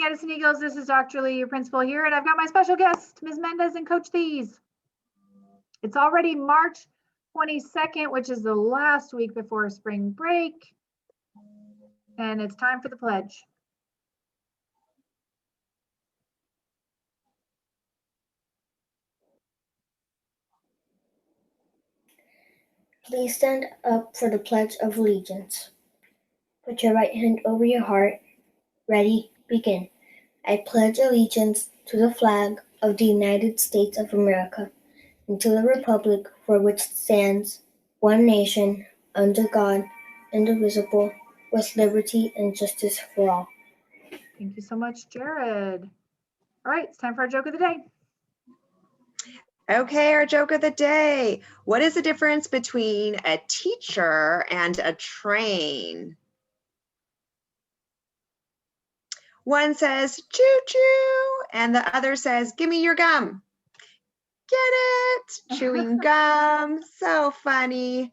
Edison Eagles. This is Dr. Lee, your principal here, and I've got my special guest, Ms. Mendez and Coach Thies. It's already March 22nd, which is the last week before spring break, and it's time for the pledge. Please stand up for the Pledge of Allegiance. Put your right hand over your heart. Ready, begin. I pledge allegiance to the flag of the United States of America and to the republic for which it stands, one nation, under God, indivisible, with liberty and justice for all. Thank you so much, Jared. All right, it's time for our joke of the day. Okay, our joke of the day. What is the difference between a teacher and a train? One says, choo-choo, and the other says, give me your gum. Get it? Chewing gum. So funny.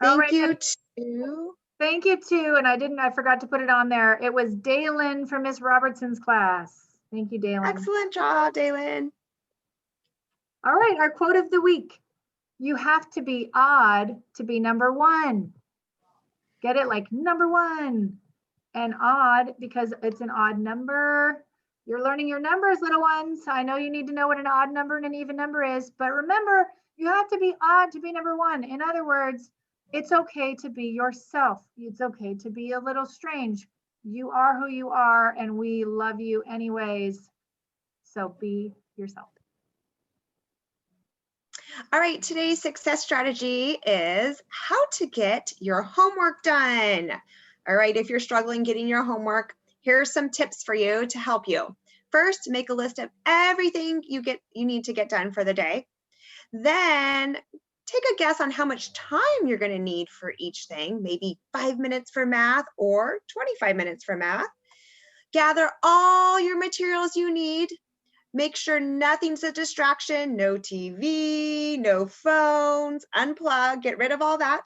Thank you, too. Thank you, too. And I forgot to put it on there. It was Dalen from Miss Robertson's class. Thank you, Dalen. Excellent job, Dalen. All right, our quote of the week. You have to be odd to be number one. Get it? Like number one. And odd because it's an odd number. You're learning your numbers, little ones. I know you need to know what an odd number and an even number is, but remember, you have to be odd to be number one. In other words, it's okay to be yourself. It's okay to be a little strange. You are who you are, and we love you anyways. So be yourself. All right, today's success strategy is how to get your homework done. All right, if you're struggling getting your homework, here are some tips for you to help you. First, make a list of everything you need to get done for the day. Then take a guess on how much time you're going to need for each thing, maybe 5 minutes for math or 25 minutes for math. Gather all your materials you need. Make sure nothing's a distraction, no TV, no phones, unplug, get rid of all that.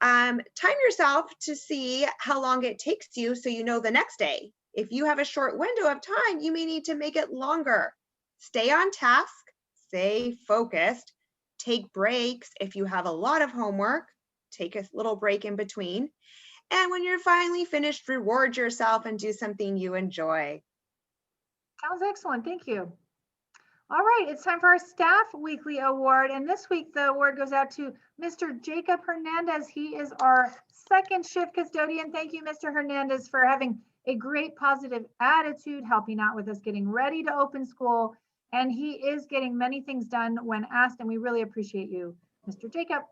Time yourself to see how long it takes you so you know the next day. If you have a short window of time, you may need to make it longer. Stay on task, stay focused, take breaks. If you have a lot of homework, take a little break in between. And when you're finally finished, reward yourself and do something you enjoy. Sounds excellent. Thank you. All right, it's time for our Staff Weekly Award. And this week, the award goes out to Mr. Jacob Hernandez. He is our second shift custodian. Thank you, Mr. Hernandez, for having a great positive attitude, helping out with us getting ready to open school. And he is getting many things done when asked, and we really appreciate you, Mr. Jacob.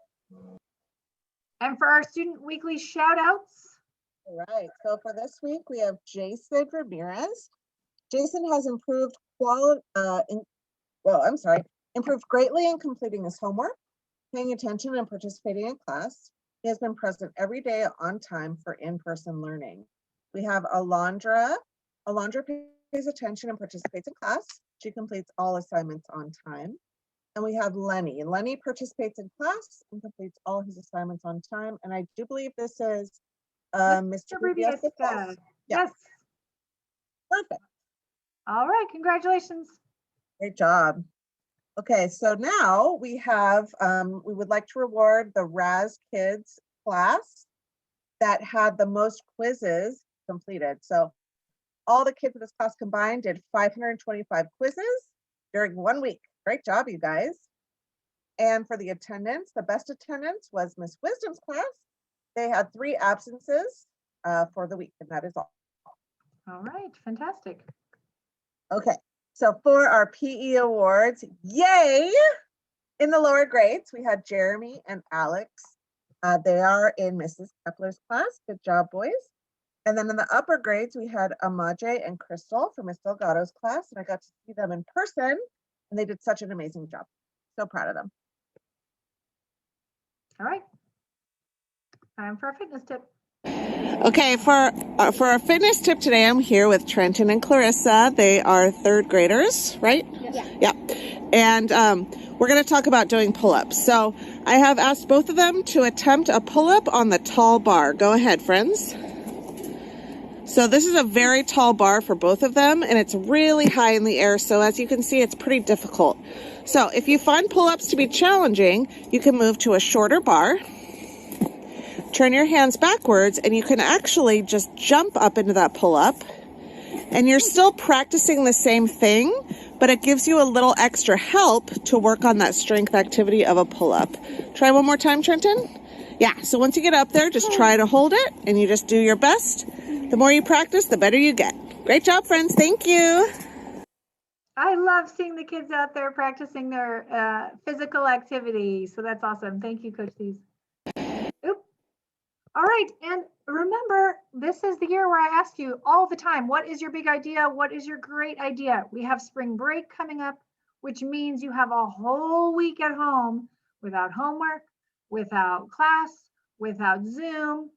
And for our Student Weekly shout outs. All right, so for this week, we have Jason Ramirez. Jason has improved improved greatly in completing his homework, paying attention and participating in class. He has been present every day on time for in-person learning. We have Alondra. Alondra pays attention and participates in class. She completes all assignments on time. And we have Lenny. Lenny participates in class and completes all his assignments on time. And I do believe this is Mr. Rubius. Yes. Perfect. All right, congratulations. Great job. Okay, so now we have, we would like to reward the Raz Kids class that had the most quizzes completed. So all the kids in this class combined did 525 quizzes during 1 week. Great job, you guys. And for the attendance, the best attendance was Miss Wisdom's class. They had 3 absences for the week, and that is all. All right, fantastic. Okay, so for our PE awards, yay! In the lower grades, we had Jeremy and Alex. They are in Mrs. Kepler's class. Good job, boys. And then in the upper grades, we had Amaje and Crystal from Miss Delgado's class, and I got to see them in person, and they did such an amazing job. So proud of them. All right. Time for a fitness tip. Okay, for our fitness tip today, I'm here with Trenton and Clarissa. They are 3rd graders, right? Yeah. And we're going to talk about doing pull-ups. So I have asked both of them to attempt a pull-up on the tall bar. Go ahead, friends. So this is a very tall bar for both of them, and it's really high in the air. So as you can see, it's pretty difficult. So if you find pull-ups to be challenging, you can move to a shorter bar, turn your hands backwards, and you can actually just jump up into that pull-up. And you're still practicing the same thing, but it gives you a little extra help to work on that strength activity of a pull-up. Try one more time, Trenton. Yeah, so once you get up there, just try to hold it, and you just do your best. The more you practice, the better you get. Great job, friends. Thank you. I love seeing the kids out there practicing their physical activity. So that's awesome. Thank you, Coach Thies. Oop. All right. And remember, this is the year where I ask you all the time, what is your big idea? What is your great idea? We have spring break coming up, which means you have a whole week at home without homework, without class, without Zoom.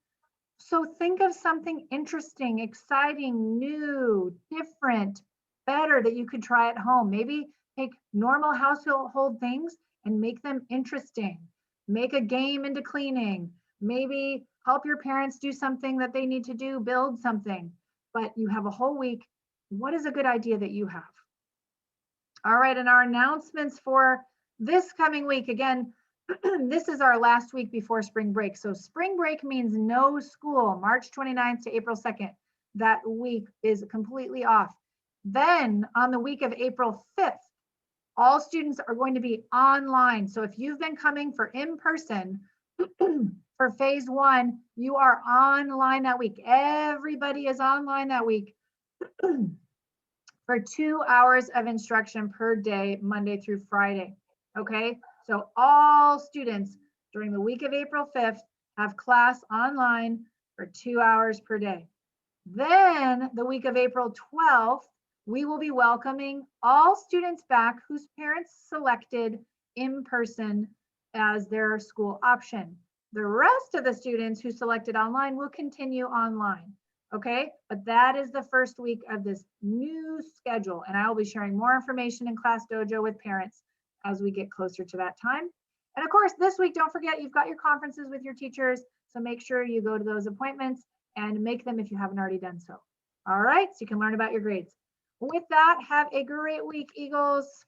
So think of something interesting, exciting, new, different, better that you could try at home. Maybe take normal household things and make them interesting. Make a game into cleaning. Maybe help your parents do something that they need to do, build something. But you have a whole week. What is a good idea that you have? All right, and our announcements for this coming week, again, this is our last week before spring break. So spring break means no school, March 29th to April 2nd. That week is completely off. Then on the week of April 5th, all students are going to be online. So if you've been coming for in-person for phase 1, you are online that week. Everybody is online that week for 2 hours of instruction per day, Monday through Friday. Okay, so all students during the week of April 5th have class online for 2 hours per day. Then the week of April 12th, we will be welcoming all students back whose parents selected in person as their school option. The rest of the students who selected online will continue online. Okay, but that is the first week of this new schedule, and I will be sharing more information in Class Dojo with parents as we get closer to that time. And of course, this week, don't forget, you've got your conferences with your teachers, so make sure you go to those appointments and make them if you haven't already done so. All right, so you can learn about your grades. With that, have a great week, Eagles.